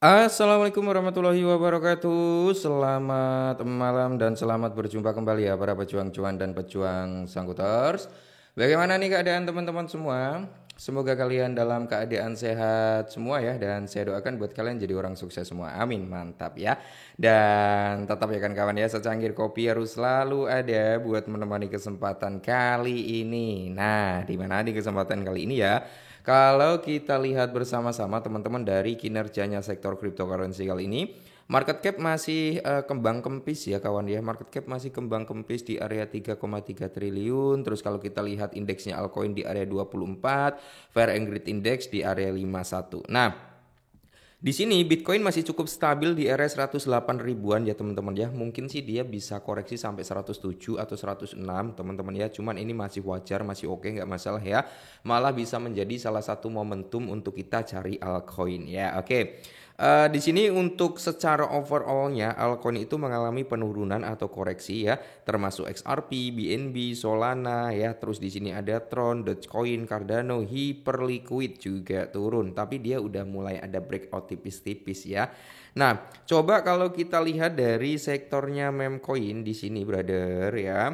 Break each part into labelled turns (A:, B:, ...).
A: Assalamualaikum warahmatullahi wabarakatuh. Selamat malam dan selamat berjumpa kembali ya para pejuang cuan dan pejuang sangkuters. Bagaimana nih keadaan teman-teman semua? Semoga kalian dalam keadaan sehat semua ya, dan saya doakan buat kalian jadi orang sukses semua. Amin, mantap ya. Dan tetap ya kan kawan ya, secangkir kopi harus selalu ada buat menemani kesempatan kali ini. Nah, di mana di kesempatan kali ini ya? Kalau kita lihat bersama-sama teman-teman dari kinerjanya sektor cryptocurrency kali ini, market cap masih kembang kempis ya kawan ya. Market cap masih kembang kempis di area 3,3 triliun. Terus kalau kita lihat indeksnya altcoin di area 24, Fair and Greed Index di area 51. Nah, di sini Bitcoin masih cukup stabil di area 108 ribuan ya teman-teman ya. Mungkin sih dia bisa koreksi sampai 107 atau 106 teman-teman ya. Cuman ini masih wajar, masih oke, nggak masalah ya. Malah bisa menjadi salah satu momentum untuk kita cari altcoin ya. Oke. Di sini untuk secara overallnya altcoin itu mengalami penurunan atau koreksi ya, termasuk XRP, BNB, Solana ya. Terus di sini ada Tron, Dogecoin, Cardano, Hyperliquid juga turun, tapi dia udah mulai ada breakout tipis-tipis ya. Nah, coba kalau kita lihat dari sektornya memcoin di sini brother ya.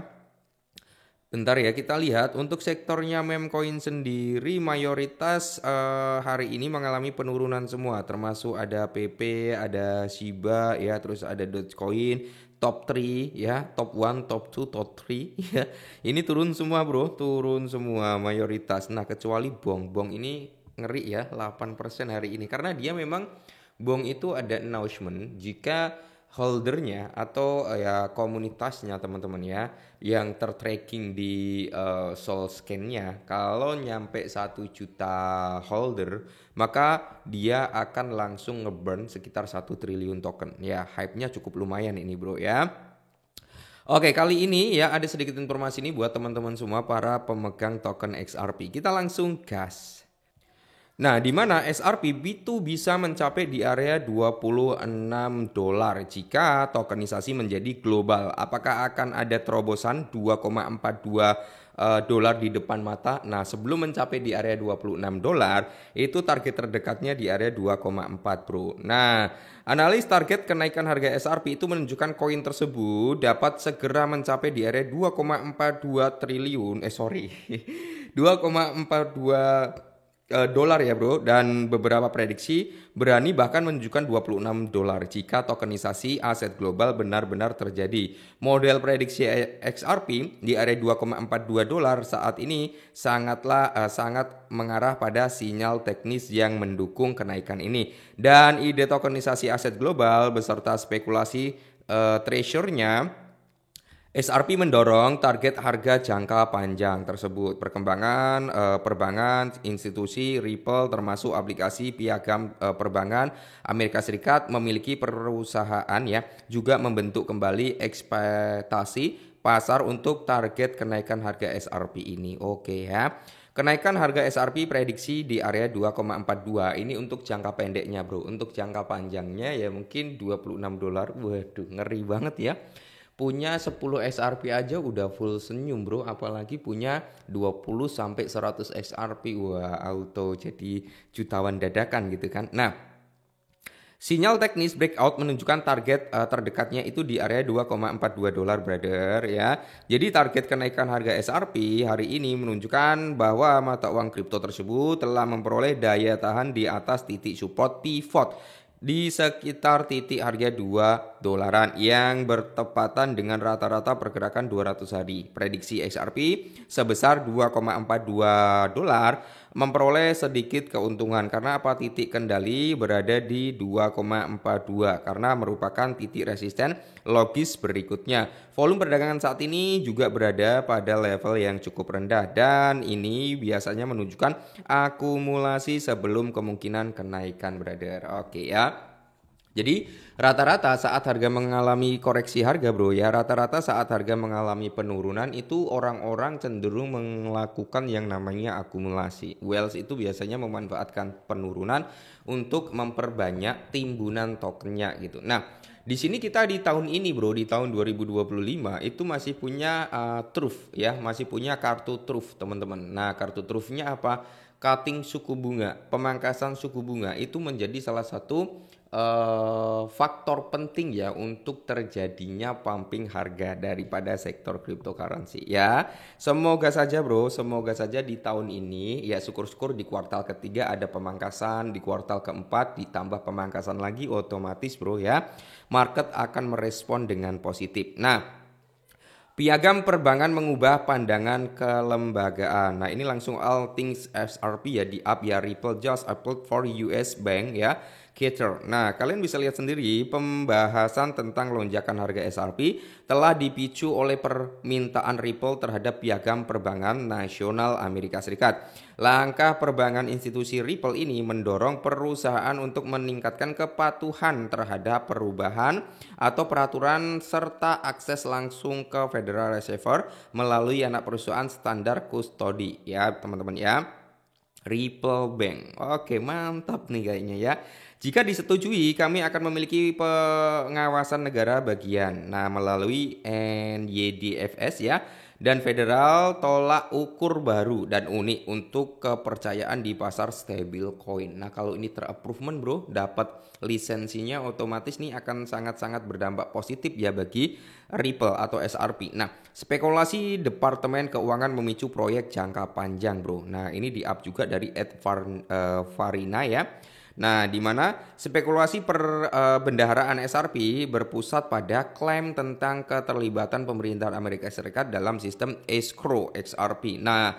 A: Bentar ya, kita lihat untuk sektornya memcoin sendiri mayoritas hari ini mengalami penurunan semua, termasuk ada PP, ada Shiba ya, terus ada Dogecoin, top 3 ya, top 1, top 2, top 3 ya. Ini turun semua bro, turun semua mayoritas. Nah, kecuali Bong. Bong ini ngeri ya, 8% hari ini karena dia memang Bong itu ada announcement jika holdernya atau ya komunitasnya teman-teman ya yang tertracking di Solscan-nya kalau nyampe 1 juta holder, maka dia akan langsung ngeburn sekitar 1 triliun token ya. Hype-nya cukup lumayan ini bro ya. Oke, kali ini ya ada sedikit informasi nih buat teman-teman semua para pemegang token XRP. Kita langsung gas. Nah, di mana SRP itu bisa mencapai di area 26 dolar jika tokenisasi menjadi global. Apakah akan ada terobosan 2,42 dolar di depan mata? Nah, sebelum mencapai di area 26 dolar, itu target terdekatnya di area 2,4 bro. Nah, analis target kenaikan harga SRP itu menunjukkan koin tersebut dapat segera mencapai di area 2,42 triliun, 2,42 dolar ya bro, dan beberapa prediksi berani bahkan menunjukkan 26 dolar jika tokenisasi aset global benar-benar terjadi. Model prediksi XRP di area 2,42 dolar saat ini sangat mengarah pada sinyal teknis yang mendukung kenaikan ini, dan ide tokenisasi aset global beserta spekulasi treasure-nya SRP mendorong target harga jangka panjang tersebut. Perkembangan perbankan, institusi, Ripple termasuk aplikasi piagam perbankan Amerika Serikat memiliki perusahaan ya juga membentuk kembali ekspektasi pasar untuk target kenaikan harga SRP ini. Oke ya. Kenaikan harga SRP prediksi di area 2,42 ini untuk jangka pendeknya bro. Untuk jangka panjangnya ya mungkin 26 dolar. Waduh, ngeri banget ya. Punya 10 XRP aja udah full senyum bro, apalagi punya 20 sampai 100 XRP. Wah, auto jadi jutawan dadakan gitu kan. Nah, sinyal teknis breakout menunjukkan target terdekatnya itu di area 2,42 dolar brother ya. Jadi target kenaikan harga SRP hari ini menunjukkan bahwa mata uang kripto tersebut telah memperoleh daya tahan di atas titik support pivot di sekitar titik harga 2 dolaran yang bertepatan dengan rata-rata pergerakan 200 hari. Prediksi XRP sebesar 2,42 dolar memperoleh sedikit keuntungan karena apa, titik kendali berada di 2,42 karena merupakan titik resisten logis berikutnya. Volume perdagangan saat ini juga berada pada level yang cukup rendah dan ini biasanya menunjukkan akumulasi sebelum kemungkinan kenaikan brother. Oke ya. Jadi rata-rata saat harga mengalami koreksi harga bro ya, rata-rata saat harga mengalami penurunan itu orang-orang cenderung melakukan yang namanya akumulasi. Wells itu biasanya memanfaatkan penurunan untuk memperbanyak timbunan tokennya gitu. Nah, di sini kita di tahun ini bro, di tahun 2025 itu masih punya truth ya, masih punya kartu truth teman-teman. Nah, kartu truthnya apa? cutting suku bunga, pemangkasan suku bunga itu menjadi salah satu faktor penting ya untuk terjadinya pumping harga daripada sektor cryptocurrency ya. Semoga saja bro, semoga saja di tahun ini ya syukur-syukur di kuartal ketiga ada pemangkasan, di kuartal keempat ditambah pemangkasan lagi, otomatis bro ya market akan merespon dengan positif. Nah, Piagam Perbankan mengubah pandangan kelembagaan. Nah, ini langsung all things SRP ya di up ya, Ripple just approved for US Bank ya. Cater. Nah, kalian bisa lihat sendiri pembahasan tentang lonjakan harga SRP telah dipicu oleh permintaan Ripple terhadap Piagam Perbankan Nasional Amerika Serikat. Langkah perbankan institusi Ripple ini mendorong perusahaan untuk meningkatkan kepatuhan terhadap perubahan atau peraturan serta akses langsung ke Federal Reserve melalui anak perusahaan standar kustodi ya teman-teman ya. Ripple Bank. Oke, mantap nih kayaknya ya. Jika disetujui, kami akan memiliki pengawasan negara bagian. Nah, melalui NYDFS ya. Dan federal tolak ukur baru dan unik untuk kepercayaan di pasar stablecoin. Nah, kalau ini terapproval bro, dapat lisensinya, otomatis nih akan sangat-sangat berdampak positif ya bagi Ripple atau SRP. Nah, spekulasi Departemen Keuangan memicu proyek jangka panjang bro. Nah, ini di-up juga dari Farina ya. Nah, di mana spekulasi perbendaharaan SRP berpusat pada klaim tentang keterlibatan pemerintahan Amerika Serikat dalam sistem escrow XRP. Nah,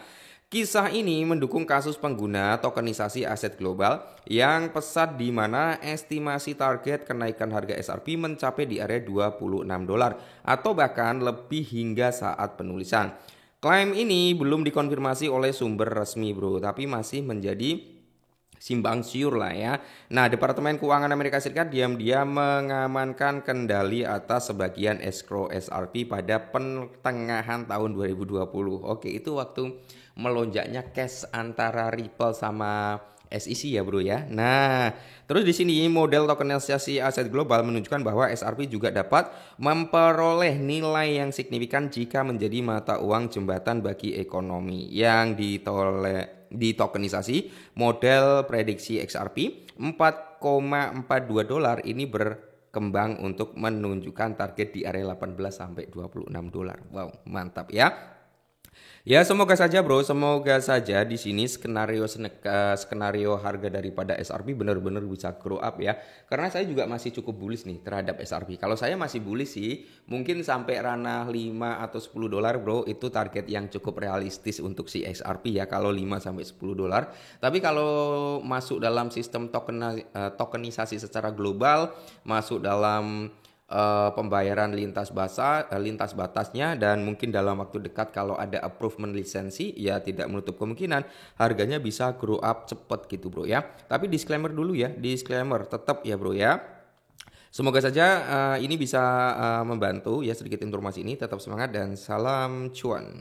A: kisah ini mendukung kasus pengguna tokenisasi aset global yang pesat di mana estimasi target kenaikan harga SRP mencapai di area $26 atau bahkan lebih hingga saat penulisan. Klaim ini belum dikonfirmasi oleh sumber resmi bro, tapi masih menjadi simpang siur lah ya. Nah, Departemen Keuangan Amerika Serikat diam-diam mengamankan kendali atas sebagian escrow SRP pada pertengahan tahun 2020. Oke, itu waktu melonjaknya cash antara Ripple sama SEC ya bro ya. Nah, terus di sini model tokenisasi aset global menunjukkan bahwa SRP juga dapat memperoleh nilai yang signifikan jika menjadi mata uang jembatan bagi ekonomi yang ditokenisasi. Model prediksi XRP $4,42 ini berkembang untuk menunjukkan target di area 18 sampai $26. Wow, mantap ya. Ya semoga saja bro, semoga saja di sini skenario harga daripada SRP benar-benar bisa grow up ya. Karena saya juga masih cukup bullish nih terhadap SRP. Kalau saya masih bullish sih, mungkin sampai ranah 5 atau $10 bro, itu target yang cukup realistis untuk si XRP ya kalau 5 sampai $10. Tapi kalau masuk dalam sistem tokenisasi secara global, masuk dalam pembayaran lintas batasnya dan mungkin dalam waktu dekat kalau ada approvement lisensi ya tidak menutup kemungkinan harganya bisa grow up cepet gitu bro ya. Tapi disclaimer dulu ya, disclaimer tetap ya bro ya. Semoga saja ini bisa membantu ya sedikit informasi ini. Tetap semangat dan salam cuan.